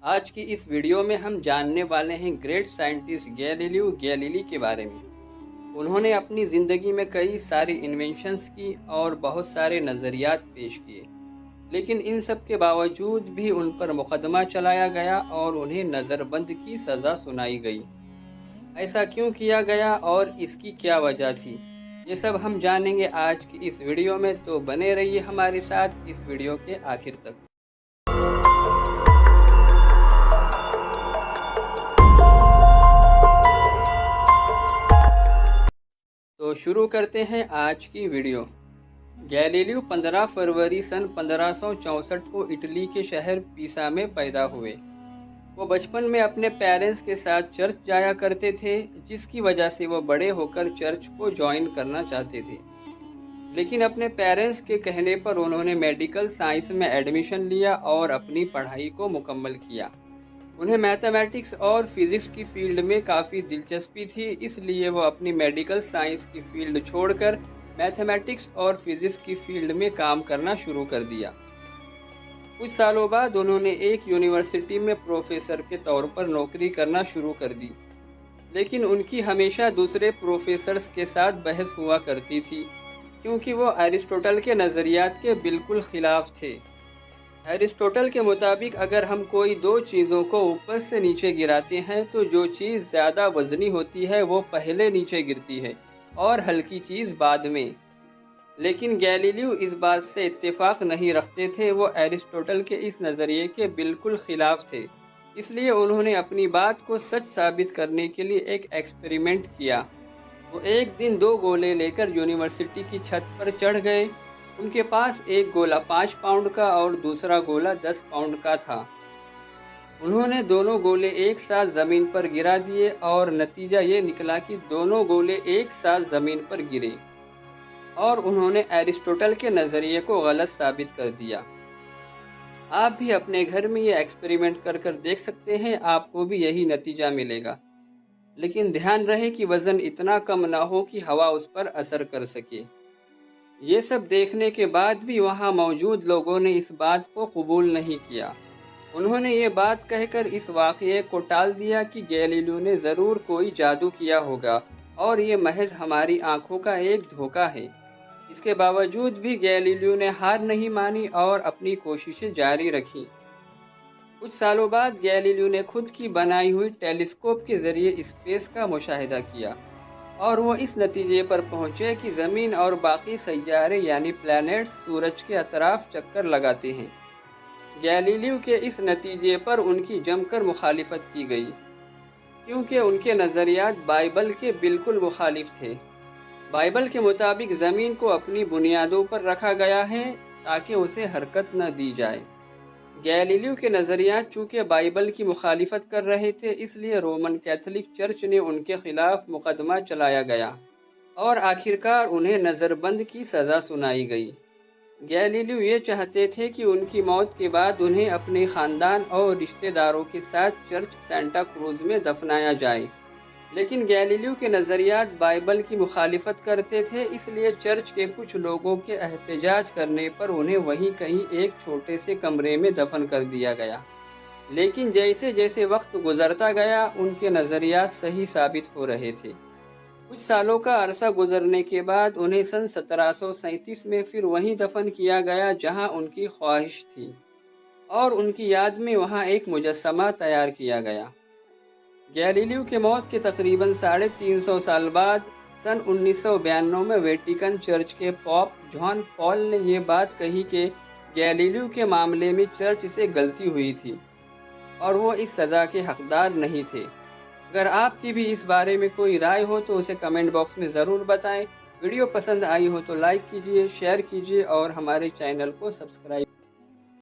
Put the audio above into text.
آج کی اس ویڈیو میں ہم جاننے والے ہیں گریٹ سائنٹسٹ گیلیلیو گیلیلی کے بارے میں۔ انہوں نے اپنی زندگی میں کئی ساری انوینشنز کی اور بہت سارے نظریات پیش کیے، لیکن ان سب کے باوجود بھی ان پر مقدمہ چلایا گیا اور انہیں نظر بند کی سزا سنائی گئی۔ ایسا کیوں کیا گیا اور اس کی کیا وجہ تھی، یہ سب ہم جانیں گے آج کی اس ویڈیو میں، تو بنے رہیے ہمارے ساتھ اس ویڈیو کے آخر تک۔ تو شروع کرتے ہیں آج کی ویڈیو۔ گیلیلیو 15 فروری سن 1564 کو اٹلی کے شہر پیسا میں پیدا ہوئے۔ وہ بچپن میں اپنے پیرنٹس کے ساتھ چرچ جایا کرتے تھے، جس کی وجہ سے وہ بڑے ہو کر چرچ کو جوائن کرنا چاہتے تھے، لیکن اپنے پیرنٹس کے کہنے پر انہوں نے میڈیکل سائنس میں ایڈمیشن لیا اور اپنی پڑھائی کو مکمل کیا۔ انہیں میتھمیٹکس اور فزکس کی فیلڈ میں کافی دلچسپی تھی، اس لیے وہ اپنی میڈیکل سائنس کی فیلڈ چھوڑ کر میتھمیٹکس اور فزکس کی فیلڈ میں کام کرنا شروع کر دیا۔ کچھ سالوں بعد انہوں نے ایک یونیورسٹی میں پروفیسر کے طور پر نوکری کرنا شروع کر دی، لیکن ان کی ہمیشہ دوسرے پروفیسرز کے ساتھ بحث ہوا کرتی تھی، کیونکہ وہ ایرسٹوٹل کے نظریات کے بالکل خلاف تھے۔ ایرسٹوٹل کے مطابق اگر ہم کوئی دو چیزوں کو اوپر سے نیچے گراتے ہیں تو جو چیز زیادہ وزنی ہوتی ہے وہ پہلے نیچے گرتی ہے اور ہلکی چیز بعد میں، لیکن گیلیلیو اس بات سے اتفاق نہیں رکھتے تھے۔ وہ ایرسٹوٹل کے اس نظریے کے بالکل خلاف تھے، اس لیے انہوں نے اپنی بات کو سچ ثابت کرنے کے لیے ایک ایکسپیریمنٹ کیا۔ وہ ایک دن دو گولے لے کر یونیورسٹی کی چھت پر چڑھ گئے۔ ان کے پاس ایک گولا 5 پاؤنڈ کا اور دوسرا گولا 10 پاؤنڈ کا تھا۔ انہوں نے دونوں گولے ایک ساتھ زمین پر گرا دیے اور نتیجہ یہ نکلا کہ دونوں گولے ایک ساتھ زمین پر گرے، اور انہوں نے ایرسٹوٹل کے نظریے کو غلط ثابت کر دیا۔ آپ بھی اپنے گھر میں یہ ایکسپیریمنٹ کر دیکھ سکتے ہیں، آپ کو بھی یہی نتیجہ ملے گا، لیکن دھیان رہے کہ وزن اتنا کم نہ ہو کہ ہوا اس پر اثر کر سکے۔ یہ سب دیکھنے کے بعد بھی وہاں موجود لوگوں نے اس بات کو قبول نہیں کیا۔ انہوں نے یہ بات کہہ کر اس واقعے کو ٹال دیا کہ گیلیلیو نے ضرور کوئی جادو کیا ہوگا اور یہ محض ہماری آنکھوں کا ایک دھوکہ ہے۔ اس کے باوجود بھی گیلیلیو نے ہار نہیں مانی اور اپنی کوششیں جاری رکھیں۔ کچھ سالوں بعد گیلیلیو نے خود کی بنائی ہوئی ٹیلیسکوپ کے ذریعے اسپیس کا مشاہدہ کیا، اور وہ اس نتیجے پر پہنچے کہ زمین اور باقی سیارے یعنی پلانٹس سورج کے اطراف چکر لگاتے ہیں۔ گیلیلیو کے اس نتیجے پر ان کی جم کر مخالفت کی گئی، کیونکہ ان کے نظریات بائبل کے بالکل مخالف تھے۔ بائبل کے مطابق زمین کو اپنی بنیادوں پر رکھا گیا ہے تاکہ اسے حرکت نہ دی جائے۔ گیلیلیو کے نظریات چونکہ بائبل کی مخالفت کر رہے تھے، اس لیے رومن کیتھولک چرچ نے ان کے خلاف مقدمہ چلایا گیا اور آخرکار انہیں نظر بند کی سزا سنائی گئی۔ گیلیلیو یہ چاہتے تھے کہ ان کی موت کے بعد انہیں اپنے خاندان اور رشتہ داروں کے ساتھ چرچ سینٹا کروز میں دفنایا جائے، لیکن گیلیلیو کے نظریات بائبل کی مخالفت کرتے تھے، اس لیے چرچ کے کچھ لوگوں کے احتجاج کرنے پر انہیں وہیں کہیں ایک چھوٹے سے کمرے میں دفن کر دیا گیا۔ لیکن جیسے جیسے وقت گزرتا گیا ان کے نظریات صحیح ثابت ہو رہے تھے۔ کچھ سالوں کا عرصہ گزرنے کے بعد انہیں سن 1737 میں پھر وہیں دفن کیا گیا جہاں ان کی خواہش تھی، اور ان کی یاد میں وہاں ایک مجسمہ تیار کیا گیا۔ گیلیلیو کے موت کے تقریباً 350 سال بعد سن 1992 میں ویٹیکن چرچ کے پوپ جان پال نے یہ بات کہی کہ گیلیلیو کے معاملے میں چرچ سے غلطی ہوئی تھی اور وہ اس سزا کے حقدار نہیں تھے۔ اگر آپ کی بھی اس بارے میں کوئی رائے ہو تو اسے کمنٹ باکس میں ضرور بتائیں۔ ویڈیو پسند آئی ہو تو لائک کیجیے، شیئر کیجیے اور ہمارے چینل کو سبسکرائب